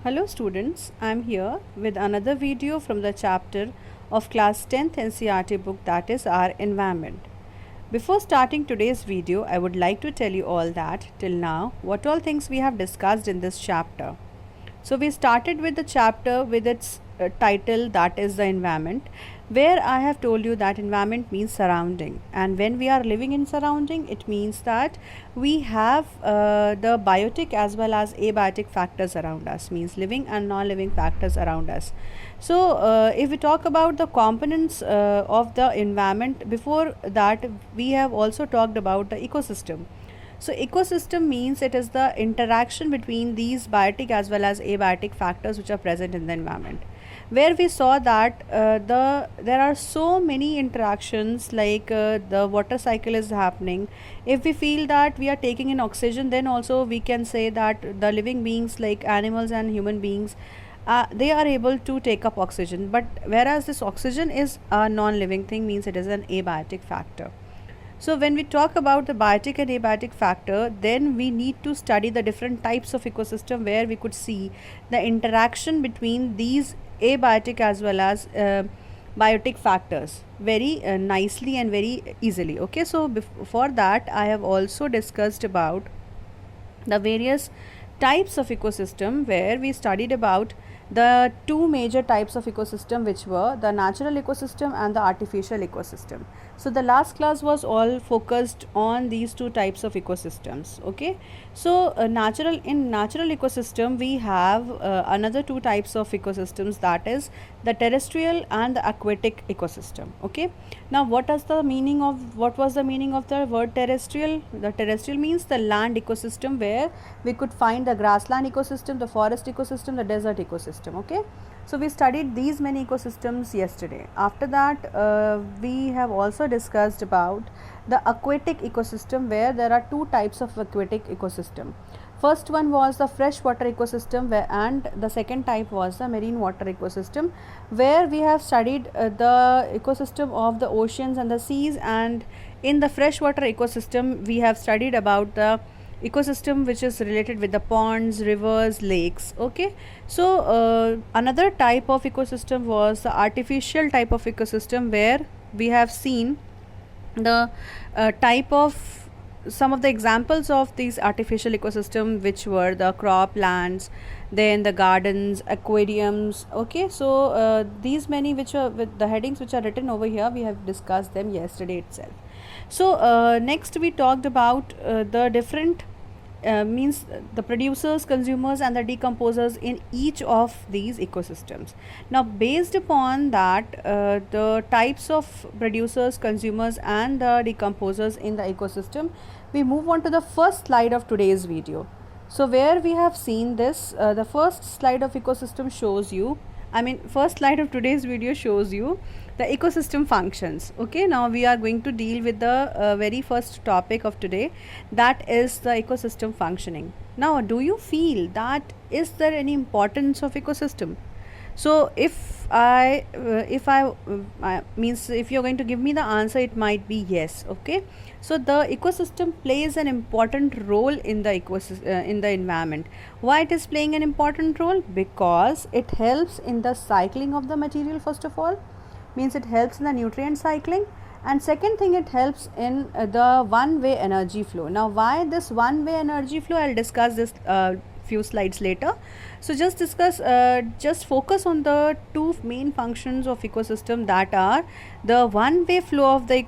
Hello students, I am here with another video from the chapter of class 10th NCERT book, that is our environment. Before starting today's video, I would like to tell you all that till now what all things we have discussed in this chapter. So we started with the chapter with its title, that is the environment, where I have told you that environment means surrounding, and when we are living in surrounding, it means that we have the biotic as well as abiotic factors around us, means living and non-living factors around us. So if we talk about the components of the environment, before that we have also talked about the ecosystem. So ecosystem means it is the interaction between these biotic as well as abiotic factors which are present in the environment, where we saw that there are so many interactions, like the water cycle is happening. If we feel that we are taking in oxygen, then also we can say that the living beings like animals and human beings, they are able to take up oxygen, but whereas this oxygen is a non-living thing, means it is an abiotic factor. So when we talk about the biotic and abiotic factor, then we need to study the different types of ecosystem, where we could see the interaction between these abiotic as well as biotic factors very nicely and very easily. Okay, so before that I have also discussed about the various types of ecosystem, where we studied about the two major types of ecosystem, which were the natural ecosystem and the artificial ecosystem. So the last class was all focused on these two types of ecosystems. Okay, so natural ecosystem we have another two types of ecosystems, that is the terrestrial and the aquatic ecosystem. Okay, now what was the meaning of the word terrestrial? The terrestrial means the land ecosystem, where we could find the grassland ecosystem, the forest ecosystem, the desert ecosystem. Okay, so we studied these many ecosystems yesterday. After that we have also discussed about the aquatic ecosystem, where there are two types of aquatic ecosystem. First one was the freshwater ecosystem, and the second type was the marine water ecosystem, where we have studied the ecosystem of the oceans and the seas. And in the freshwater ecosystem we have studied about the ecosystem which is related with the ponds, rivers, lakes. Okay, so another type of ecosystem was the artificial type of ecosystem, where we have seen the type of some of the examples of these artificial ecosystem, which were the croplands, then the gardens, aquariums. Okay, so these many which are with the headings which are written over here, we have discussed them yesterday itself. So next we talked about the different means the producers, consumers and the decomposers in each of these ecosystems. Now based upon that the types of producers, consumers and the decomposers in the ecosystem, we move on to the first slide of today's video. So where we have seen this, the first slide of ecosystem shows you, first slide of today's video shows you the ecosystem functions. Okay, now we are going to deal with the very first topic of today, that is the ecosystem functioning. Now do you feel that is there any importance of ecosystem? So if you're going to give me the answer, it might be yes. Okay, so the ecosystem plays an important role in the in the environment. Why it is playing an important role? Because it helps in the cycling of the material. First of all, means it helps in the nutrient cycling, and second thing, it helps in the one-way energy flow. Now why this one-way energy flow, I'll discuss this few slides later. So just focus on the two main functions of ecosystem, that are the one-way flow of the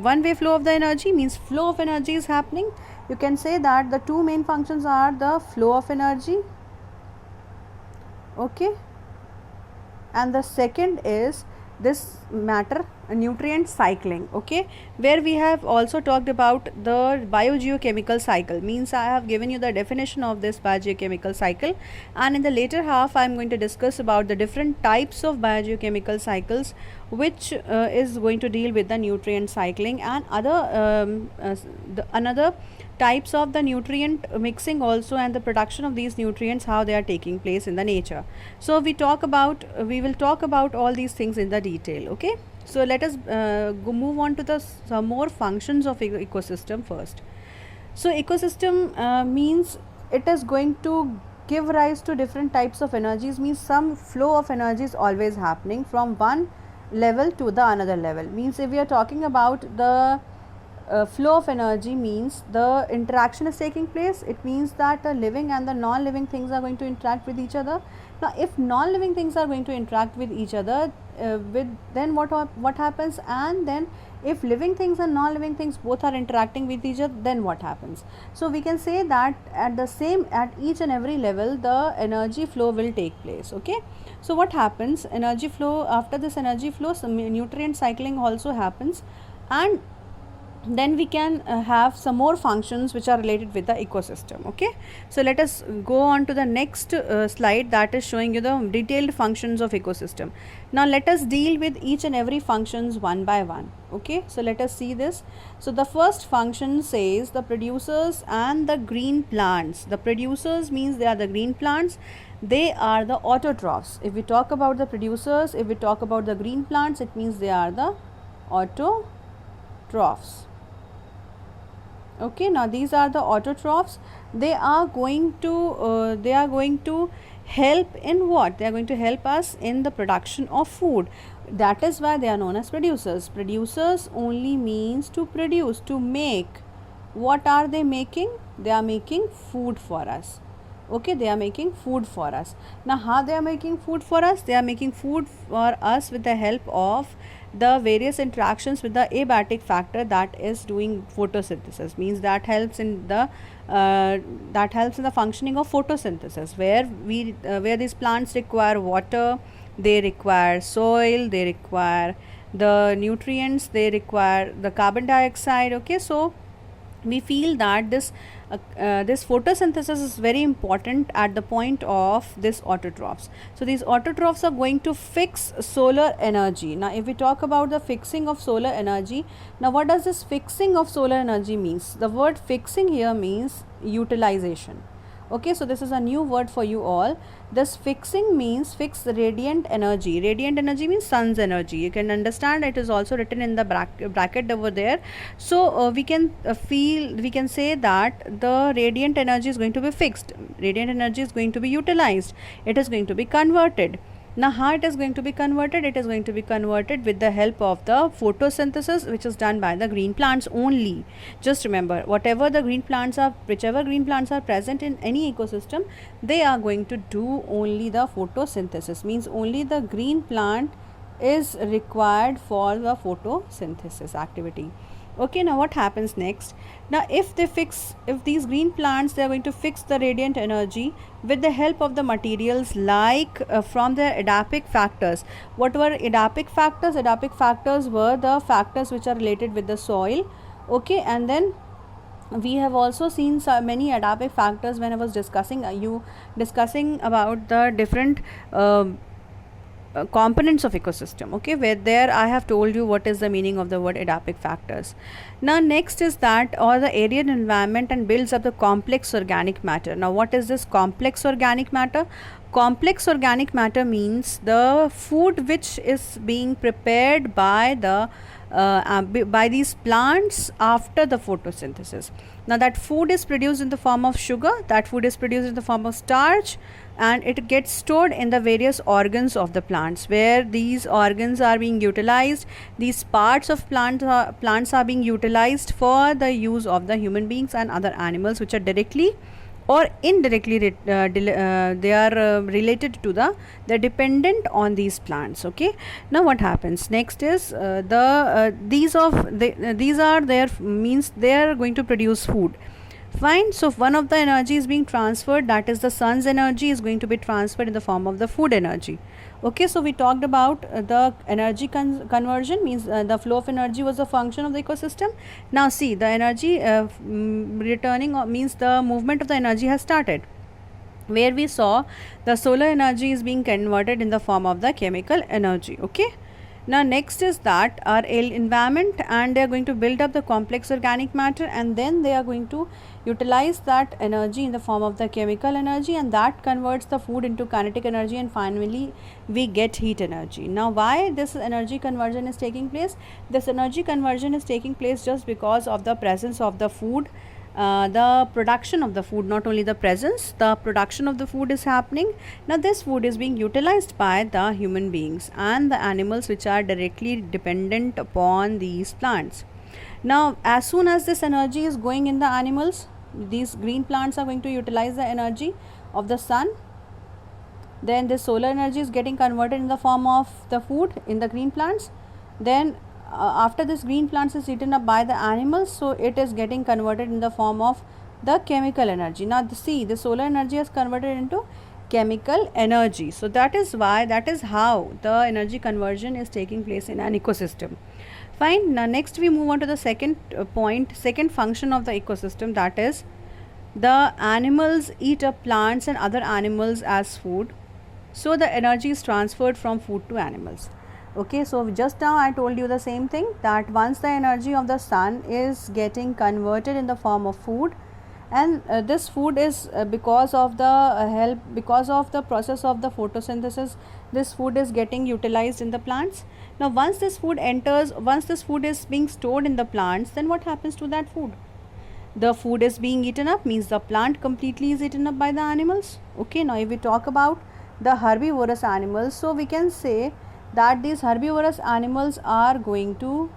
one-way flow of the energy, means flow of energy is happening. You can say that the two main functions are the flow of energy. Okay, and the second is this matter nutrient cycling. Okay, where we have also talked about the biogeochemical cycle, means I have given you the definition of this biogeochemical cycle, and in the later half I am going to discuss about the different types of biogeochemical cycles, which is going to deal with the nutrient cycling and other another types of the nutrient mixing also, and the production of these nutrients, how they are taking place in the nature. So we will talk about all these things in the detail. Okay, so let us move on to the some more functions of ecosystem first. So ecosystem means it is going to give rise to different types of energies, means some flow of energy is always happening from one level to the another level. Means if we are talking about the flow of energy, means the interaction is taking place. It means that the living and the non-living things are going to interact with each other. Now if non-living things are going to interact with each other, then what happens? And then if living things and non-living things both are interacting with each other, then what happens? So we can say that at each and every level the energy flow will take place. Okay, so what happens? Energy flow, after this energy flow, some nutrient cycling also happens, and then we can have some more functions which are related with the ecosystem. Okay, so let us go on to the next slide, that is showing you the detailed functions of ecosystem. Now let us deal with each and every functions one by one. Okay, so let us see this. So the first function says the producers and the green plants. The producers means they are the green plants, they are the autotrophs. If we talk about the producers, if we talk about the green plants, it means they are the autotrophs. Okay, now these are the autotrophs. They are going to help in what? They are going to help us in the production of food. That is why they are known as producers. Producers only means to produce, to make. What are they making? They are making food for us. Okay, they are making food for us. Now how they are making food for us? They are making food for us with the help of the various interactions with the abiotic factor that is doing photosynthesis. Means that helps in the functioning of photosynthesis, where these plants require water, they require soil, they require the nutrients, they require the carbon dioxide. Okay, so we feel that this photosynthesis is very important at the point of this autotrophs. So these autotrophs are going to fix solar energy. Now if we talk about the fixing of solar energy, now what does this fixing of solar energy means? The word fixing here means utilization. Okay, so this is a new word for you all. This fixing means fix radiant energy. Radiant energy means sun's energy. You can understand it is also written in the bracket over there. So we can say that the radiant energy is going to be fixed. Radiant energy is going to be utilized. It is going to be converted. Now how it is going to be converted? It is going to be converted with the help of the photosynthesis, which is done by the green plants only. Just remember, whichever green plants are present in any ecosystem, they are going to do only the photosynthesis. Means only the green plant is required for the photosynthesis activity. Okay, now what happens next? Now if these green plants, they are going to fix the radiant energy with the help of the materials like from the adaptive factors. What were adaptive factors? Adaptive factors were the factors which are related with the soil. Okay, and then we have also seen so many adaptive factors when I was discussing about the different components of ecosystem. Okay, where there I have told you what is the meaning of the word adaptive factors. Now next is that or the arid environment and builds up the complex organic matter. Now what is this complex organic matter? Complex organic matter means the food which is being prepared by these plants after the photosynthesis. Now that food is produced in the form of sugar, that food is produced in the form of starch, and it gets stored in the various organs of the plants, where these organs are being utilized. These parts of plants are being utilized for the use of the human beings and other animals which are directly or indirectly they are related to they're dependent on these plants. Okay, now what happens next is these are their means they are going to produce food. Fine, so one of the energy is being transferred, that is the sun's energy is going to be transferred in the form of the food energy. Okay, so we talked about the energy conversion, means the flow of energy was a function of the ecosystem. Now see, the energy returning means the movement of the energy has started, where we saw the solar energy is being converted in the form of the chemical energy. Okay, now next is that our environment, and they are going to build up the complex organic matter, and then they are going to utilize that energy in the form of the chemical energy, and that converts the food into kinetic energy, and finally we get heat energy. Now why this energy conversion is taking place? This energy conversion is taking place just because of the presence of the food the production of the food, not only the presence, the production of the food is happening. Now this food is being utilized by the human beings and the animals which are directly dependent upon these plants. Now as soon as this energy is going in the animals, these green plants are going to utilize the energy of the sun. Then this solar energy is getting converted in the form of the food in the green plants. Then after this green plants is eaten up by the animals, so it is getting converted in the form of the chemical energy. Now see, the solar energy is converted into chemical energy. So that is how the energy conversion is taking place in an ecosystem. Fine. Now next we move on to the second second function of the ecosystem, that is the animals eat up plants and other animals as food. So the energy is transferred from food to animals. Okay, so just now I told you the same thing, that once the energy of the sun is getting converted in the form of food, and this food is because of the process of the photosynthesis, this food is getting utilized in the plants. Now once this food is being stored in the plants, then what happens to that food? The food is being eaten up, means the plant completely is eaten up by the animals. Okay, now if we talk about the herbivorous animals, so we can say that these herbivorous animals are going to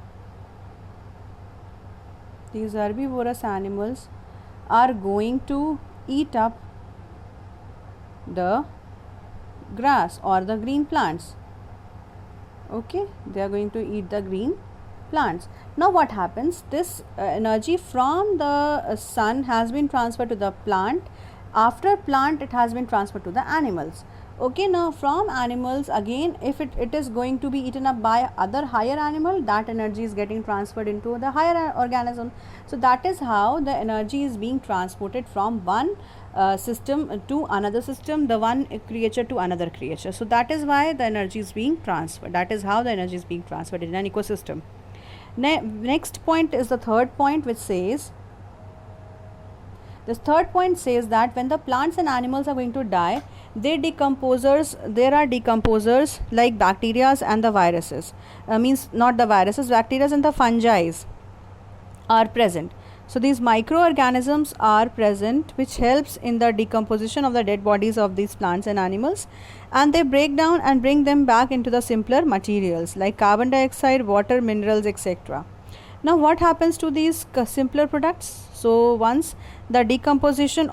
eat up the grass or the green plants. Okay, they are going to eat the green plants. Now what happens, this energy from the sun has been transferred to the plant. After plant, it has been transferred to the animals. Okay, now from animals again, if it is going to be eaten up by other higher animal, that energy is getting transferred into the higher organism. So that is how the energy is being transported from one system to another system, the one creature to another creature. So that is why the energy is being transferred. That is how the energy is being transferred in an ecosystem. Next point is the third point, which says, this third point says that when the plants and animals are going to die, there are decomposers like bacteria and the viruses, means not the viruses, bacteria and the fungi are present. So these microorganisms are present, which helps in the decomposition of the dead bodies of these plants and animals, and they break down and bring them back into the simpler materials like carbon dioxide, water, minerals, etc. Now what happens to these simpler products? So once the decomposition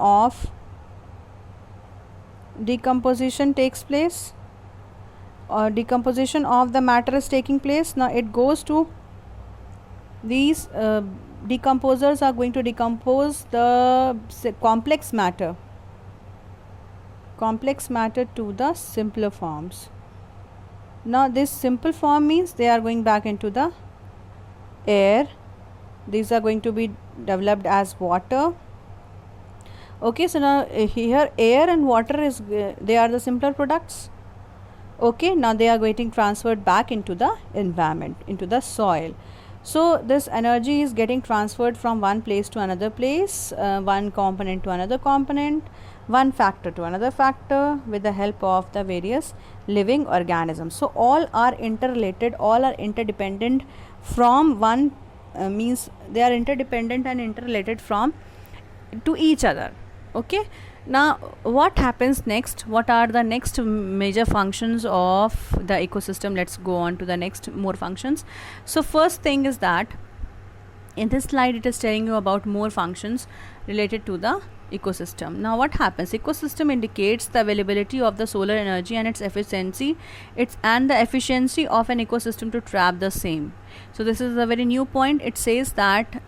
takes place, or decomposition of the matter is taking place, now it goes to these decomposers are going to decompose the complex matter to the simpler forms. Now this simple form means they are going back into the air. These are going to be developed as water. Okay, so now here air and water is they are the simpler products. Okay, now they are getting transferred back into the environment, into the soil. So this energy is getting transferred from one place to another place, one component to another component, one factor to another factor, with the help of the various living organisms. So all are interrelated, all are interdependent from one, means they are interdependent and interrelated from to each other. Okay, now what happens next? What are the next major functions of the ecosystem? Let's go on to the next more functions. So first thing is that in this slide it is telling you about more functions related to the ecosystem. Now what happens? Ecosystem indicates the availability of the solar energy and its efficiency, and the efficiency of an ecosystem to trap the same. So this is a very new point. It says that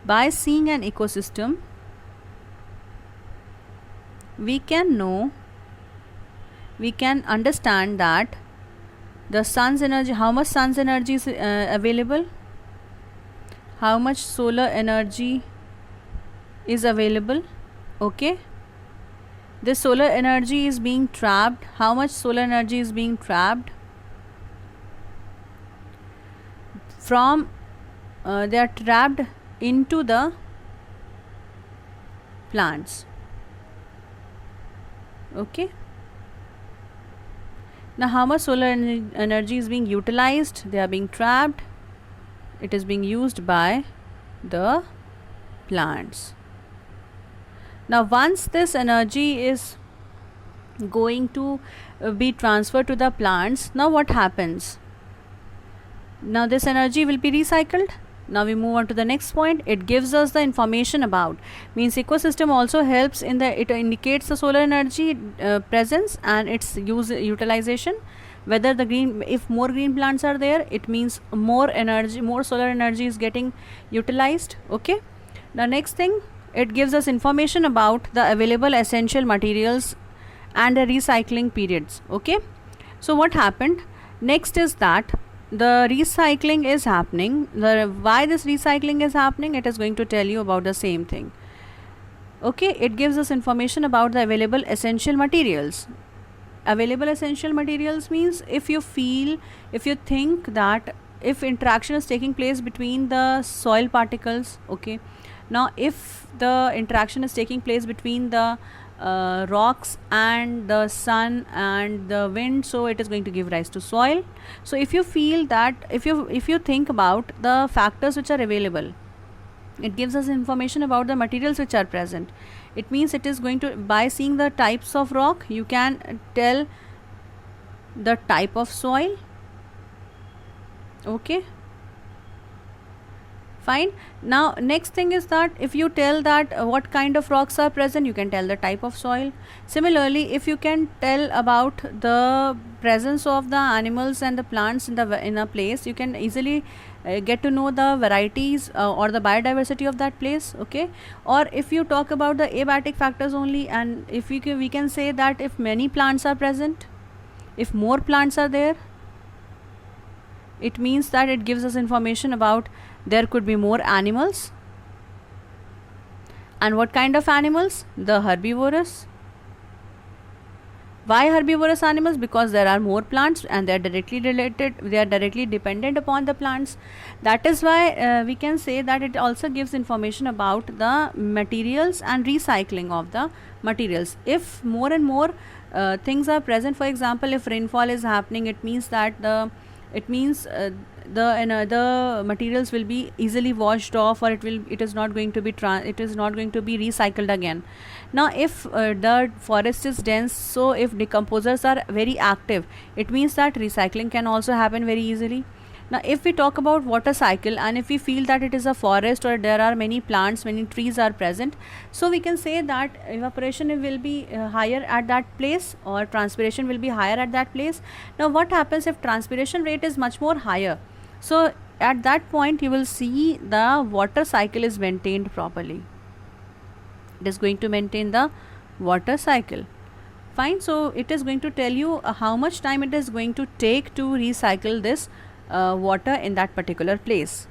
by seeing an ecosystem, we can understand that the sun's energy, how much sun's energy is available, how much solar energy is available. Okay, this solar energy is being trapped. How much solar energy is being trapped from they are trapped into the plants. Okay, now how much solar energy is being utilized? They are being trapped. It is being used by the plants. Now once this energy is going to be transferred to the plants, now what happens? Now this energy will be recycled. Now we move on to the next point. It gives us the information about, means ecosystem also helps in the, it indicates the solar energy presence and its utilization. Whether the green, if more green plants are there, it means more energy, more solar energy is getting utilized. Okay. The next thing, it gives us information about the available essential materials and the recycling periods. Okay. So what happened next is that the recycling is happening. Why this recycling is happening, it is going to tell you about the same thing. Okay, it gives us information about the available essential materials. Available essential materials means if you think that if interaction is taking place between the soil particles, okay, now if the interaction is taking place between the rocks and the sun and the wind, so it is going to give rise to soil. So if you feel that, if you think about the factors which are available, it gives us information about the materials which are present. It means it is going to, by seeing the types of rock, you can tell the type of soil. Okay, fine. Now next thing is that if you tell that what kind of rocks are present, you can tell the type of soil. Similarly, if you can tell about the presence of the animals and the plants in a place, you can easily get to know the varieties or the biodiversity of that place. Okay, or if you talk about the abiotic factors only, and if we can say that if many plants are present, if more plants are there, it means that it gives us information about there could be more animals. And what kind of animals? The herbivorous. Why herbivorous animals? Because there are more plants and they are directly related, they are directly dependent upon the plants. That is why we can say that it also gives information about the materials and recycling of the materials. If more and more things are present, for example, if rainfall is happening, it means that the materials will be easily washed off, or it is not going to be recycled again. Now if the forest is dense, so if decomposers are very active, it means that recycling can also happen very easily. Now if we talk about water cycle, and if we feel that it is a forest or there are many plants, many trees are present, so we can say that evaporation will be higher at that place, or transpiration will be higher at that place. Now what happens if transpiration rate is much more higher? So at that point you will see the water cycle is maintained properly. It is going to maintain the water cycle. Fine. So it is going to tell you how much time it is going to take to recycle this water in that particular place,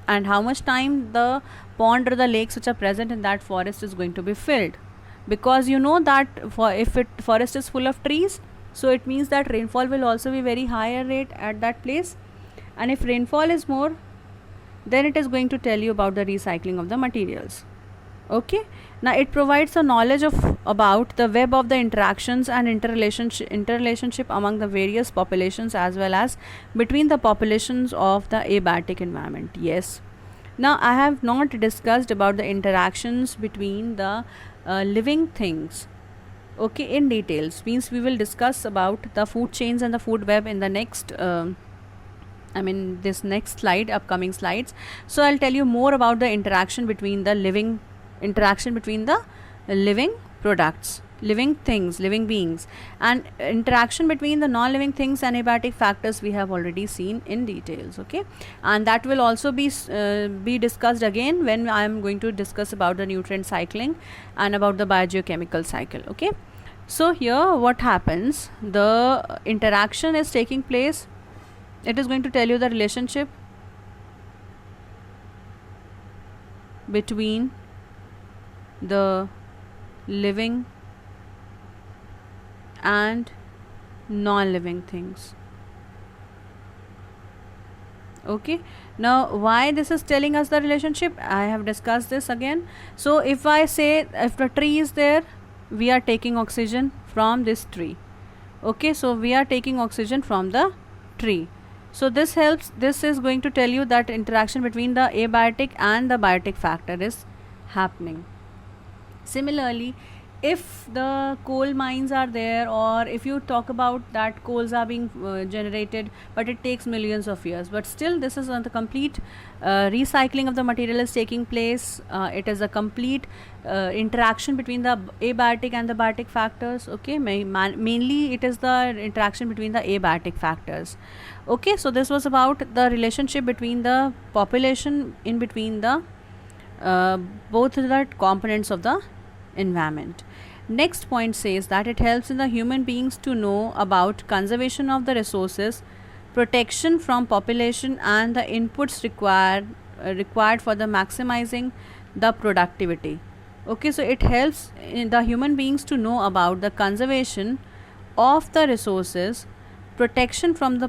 and how much time the pond or the lakes which are present in that forest is going to be filled. Because you know that if forest is full of trees, so it means that rainfall will also be very higher rate at that place. And if rainfall is more, then it is going to tell you about the recycling of the materials. Okay, now it provides a knowledge about the web of the interactions and interrelationship among the various populations, as well as between the populations of the abiotic environment. Yes, now I have not discussed about the interactions between the living things, okay, in details. Means we will discuss about the food chains and the food web in the next this next slide, upcoming slides. So I'll tell you more about the interaction between the living products, living things, living beings, and interaction between the non-living things and abiotic factors we have already seen in details. Okay, and that will also be discussed again when I am going to discuss about the nutrient cycling and about the biogeochemical cycle. Okay, so here what happens, the interaction is taking place. It is going to tell you the relationship between the living and non-living things. Okay, now why this is telling us the relationship, I have discussed this again. So if I say, if the tree is there, we are taking oxygen from this tree. Okay, so we are taking oxygen from the tree. So this helps, this is going to tell you that interaction between the abiotic and the biotic factor is happening. Similarly, if the coal mines are there, or if you talk about that coals are being generated, but it takes millions of years, but still this is on the complete recycling of the material is taking place. It is a complete interaction between the abiotic and the biotic factors. Okay, mainly it is the interaction between the abiotic factors. Okay, so this was about the relationship between the population in between the both the components of the environment. Next point says that it helps in the human beings to know about conservation of the resources, protection from population, and the inputs required for the maximizing the productivity. Okay, so it helps in the human beings to know about the conservation of the resources, protection from the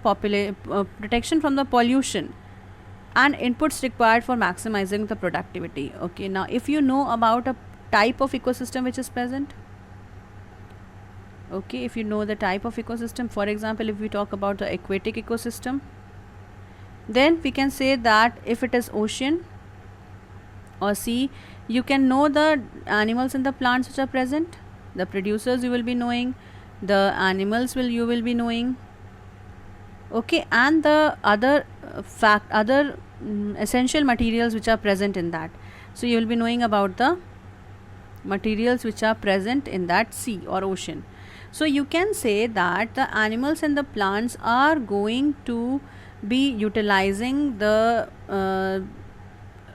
protection from the pollution, and inputs required for maximizing the productivity. Okay, now if you know about a type of ecosystem which is present, okay, if you know the type of ecosystem, for example, if we talk about the aquatic ecosystem, then we can say that if it is ocean or sea, you can know the animals and the plants which are present, the producers you will be knowing, the animals you will be knowing. Okay, and the other essential materials which are present in that. So you will be knowing about the materials which are present in that sea or ocean. So you can say that the animals and the plants are going to be utilizing the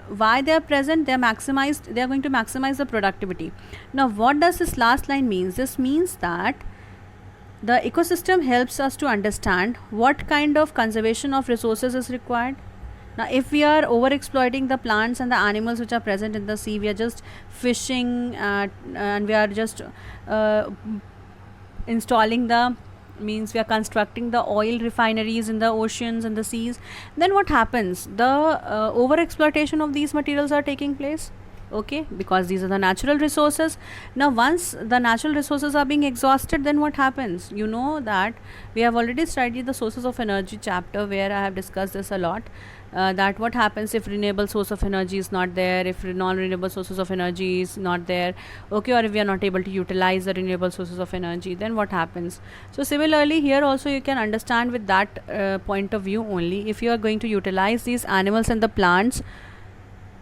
why they are present, they are going to maximize the productivity. Now what does this last line means? This means that the ecosystem helps us to understand what kind of conservation of resources is required. Now if we are over exploiting the plants and the animals which are present in the sea, we are just fishing and we are just installing the means we are constructing the oil refineries in the oceans and the seas, then what happens? The over exploitation of these materials are taking place. Okay, because these are the natural resources. Now once the natural resources are being exhausted, then what happens? You know that we have already studied the sources of energy chapter, where I have discussed this a lot, that what happens if renewable source of energy is not there, if non-renewable sources of energy is not there, okay, or if we are not able to utilize the renewable sources of energy, then what happens? So similarly here also you can understand with that point of view only. If you are going to utilize these animals and the plants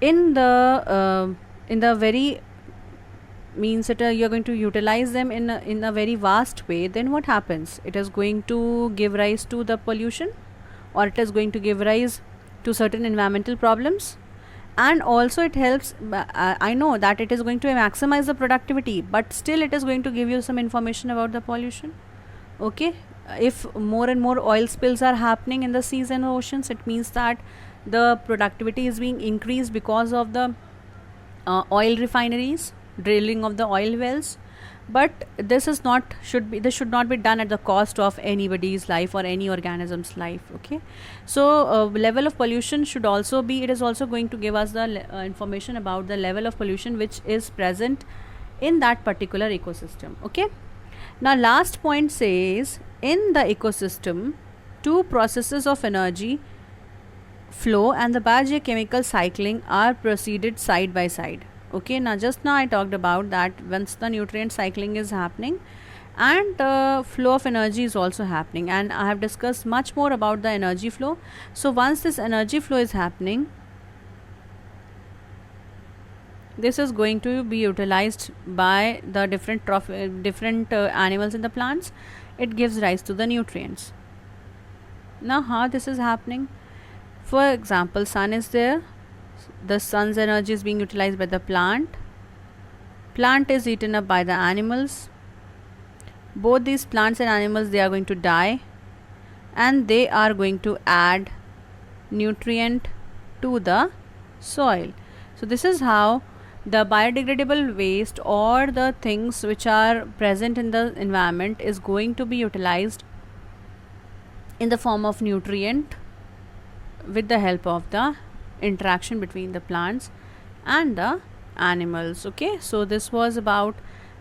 in the very means that you are going to utilize them in a very vast way, then what happens? It is going to give rise to the pollution, or it is going to give rise to certain environmental problems. And also it helps, I know that it is going to maximize the productivity, but still it is going to give you some information about the pollution. Okay, if more and more oil spills are happening in the seas and oceans, it means that the productivity is being increased because of the oil refineries, drilling of the oil wells. But this should not be done at the cost of anybody's life or any organism's life. Okay, so level of pollution should also be, it is also going to give us the information about the level of pollution which is present in that particular ecosystem. Okay, now last point says, in the ecosystem, two processes of energy flow and the biogeochemical cycling are proceeded side by side. Okay, now just now I talked about that once the nutrient cycling is happening and the flow of energy is also happening, and I have discussed much more about the energy flow. So once this energy flow is happening, this is going to be utilized by the different animals in the plants. It gives rise to the nutrients. Now how this is happening? For example, sun is there, the sun's energy is being utilized by the plant is eaten up by the animals. Both these plants and animals, they are going to die, and they are going to add nutrient to the soil. So this is how the biodegradable waste or the things which are present in the environment is going to be utilized in the form of nutrient with the help of the interaction between the plants and the animals. Okay, so this was about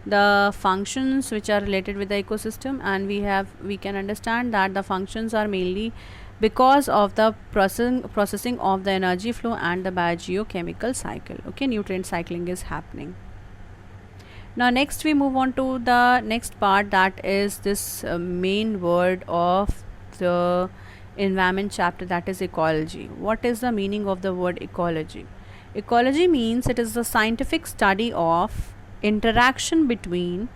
the functions which are related with the ecosystem, and we can understand that the functions are mainly because of the processing of the energy flow and the biogeochemical cycle. Okay, nutrient cycling is happening. Now next we move on to the next part, that is this main word of the environment chapter, that is ecology. What is the meaning of the word ecology? Ecology means it is the scientific study of interaction between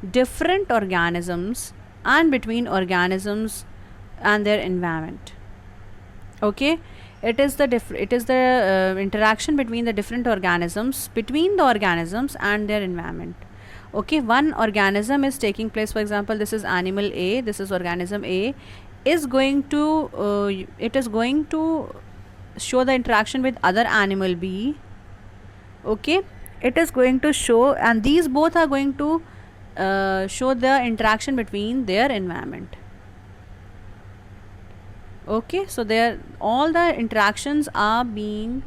different organisms and between organisms and their environment. Okay, it is the interaction between the different organisms, between the organisms and their environment. Okay, one organism is taking place, for example, this is animal A, this is organism A, is going to it is going to show the interaction with other animal B. Okay, it is going to show, and these both are going to show the interaction between their environment. Okay, so there all the interactions are being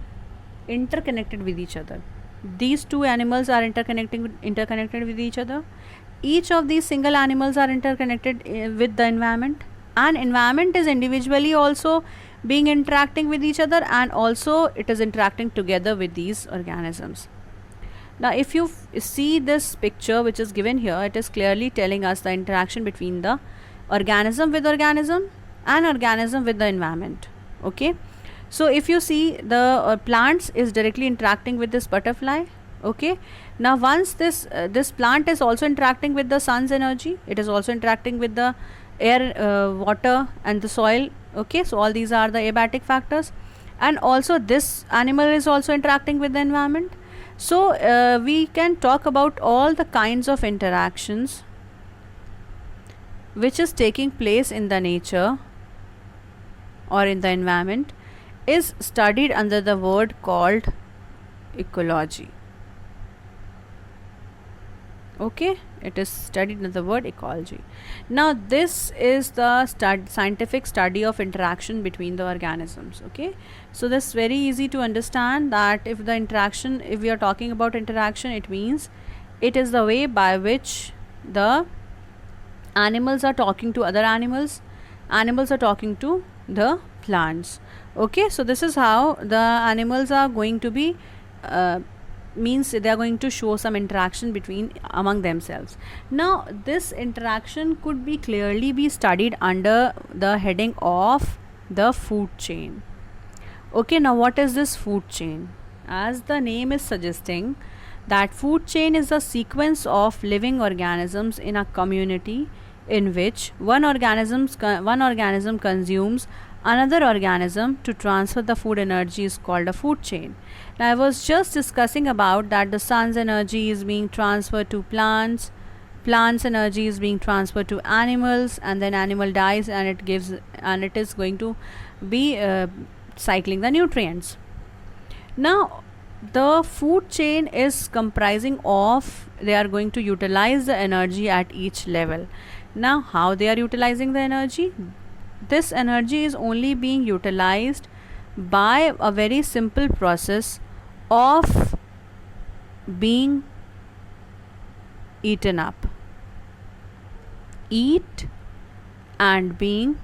interconnected with each other. These two animals are interconnected with each other. Each of these single animals are interconnected with the environment, and environment is individually also being interacting with each other, and also it is interacting together with these organisms. Now if you see this picture which is given here, it is clearly telling us the interaction between the organism with organism and organism with the environment. Okay, so if you see the plants is directly interacting with this butterfly. Okay, now once this plant is also interacting with the sun's energy, it is also interacting with the air, water and the soil. Okay, so all these are the abiotic factors, and also this animal is also interacting with the environment. So we can talk about all the kinds of interactions which is taking place in the nature or in the environment is studied under the word called ecology. Okay, it is studied under the word ecology. Now this is the scientific study of interaction between the organisms. Okay, so this is very easy to understand that if we are talking about interaction, it means it is the way by which the animals are talking to other animals, animals are talking to the plants. Okay, so this is how the animals are going to be means they are going to show some interaction among themselves. Now this interaction could be clearly be studied under the heading of the food chain. Okay, now what is this food chain? As the name is suggesting, that food chain is a sequence of living organisms in a community in which one organism consumes another organism to transfer the food energy is called a food chain. Now I was just discussing about that the sun's energy is being transferred to plants energy is being transferred to animals, and then animal dies and it is going to be cycling the nutrients. Now the food chain is comprising of, they are going to utilize the energy at each level. Now how they are utilizing the energy? This energy is only being utilized by a very simple process of being eaten up. Eat and being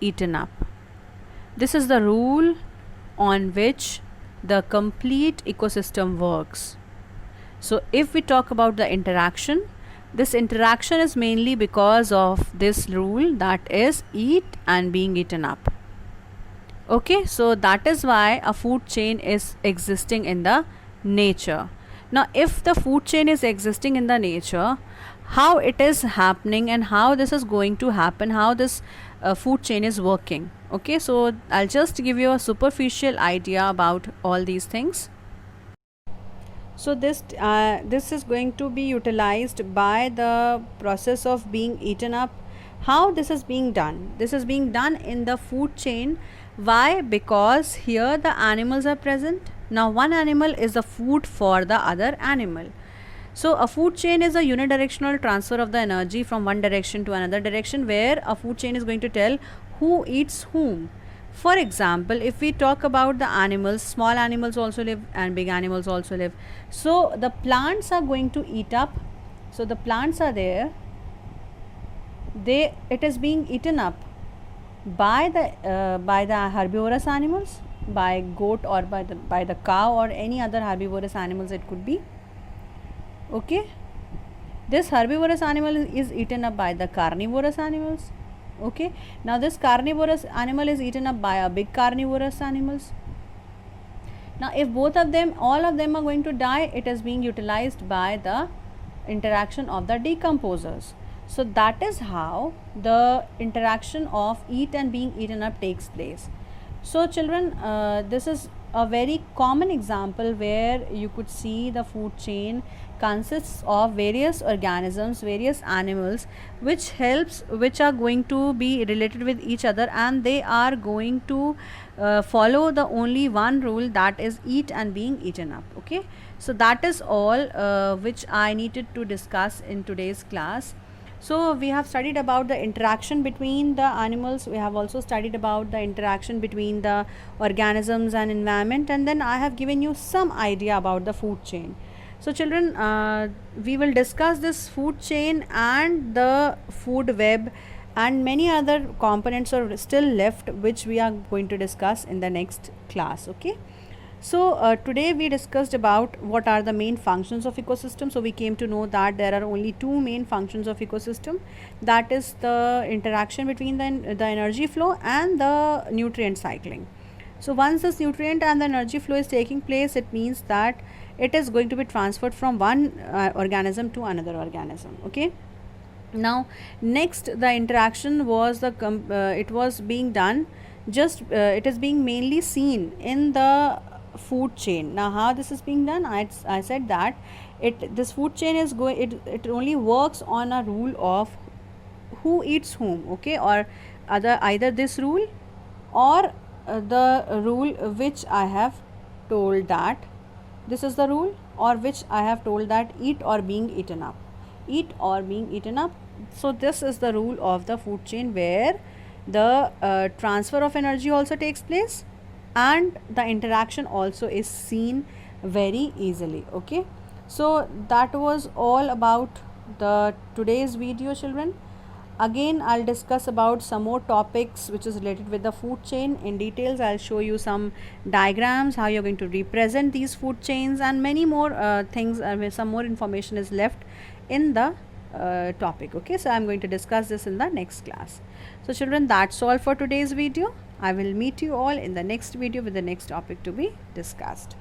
eaten up. This is the rule on which the complete ecosystem works. So if we talk about the interaction, this interaction is mainly because of this rule, that is eat and being eaten up. Okay, so that is why a food chain is existing in the nature. Now if the food chain is existing in the nature, how it is happening and how this is going to happen, how this food chain is working. Okay, so I'll just give you a superficial idea about all these things. So this is going to be utilized by the process of being eaten up. How this is being done? This is being done in the food chain. Why? Because here the animals are present. Now one animal is the food for the other animal. So a food chain is a unidirectional transfer of the energy from one direction to another direction, where a food chain is going to tell who eats whom. For example, if we talk about the animals, small animals also live and big animals also live. So the plants are going to eat up. So the plants are there, it is being eaten up. by the herbivorous animals, by goat or by the cow or any other herbivorous animals it could be. Okay, this herbivorous animal is eaten up by the carnivorous animals. Okay, now this carnivorous animal is eaten up by a big carnivorous animals. Now if both of them, all of them are going to die, it is being utilized by the interaction of the decomposers. So that is how the interaction of eat and being eaten up takes place. So children, this is a very common example where you could see the food chain consists of various organisms, various animals, which are going to be related with each other, and they are going to follow the only one rule, that is eat and being eaten up. Okay, so that is all which I needed to discuss in today's class. So we have studied about the interaction between the animals, we have also studied about the interaction between the organisms and environment, and then I have given you some idea about the food chain. So children, we will discuss this food chain and the food web, and many other components are still left, which we are going to discuss in the next class. Okay, so today we discussed about what are the main functions of ecosystem. So we came to know that there are only two main functions of ecosystem, that is the interaction between the energy flow and the nutrient cycling. So once this nutrient and the energy flow is taking place, it means that it is going to be transferred from one organism to another organism. Okay, now next, the interaction was it was being done, it is being mainly seen in the food chain. Now how this is being done, I said that this food chain is it only works on a rule of who eats whom. Okay, or either this rule or the rule which I have told that this is the rule, or which I have told that eat or being eaten up, eat or being eaten up. So this is the rule of the food chain, where the transfer of energy also takes place and the interaction also is seen very easily. Okay, so that was all about the today's video, children. Again, I'll discuss about some more topics which is related with the food chain in details. I'll show you some diagrams, how you're going to represent these food chains, and many more things, where some more information is left in the topic. Okay, so I'm going to discuss this in the next class. So children, that's all for today's video. I will meet you all in the next video with the next topic to be discussed.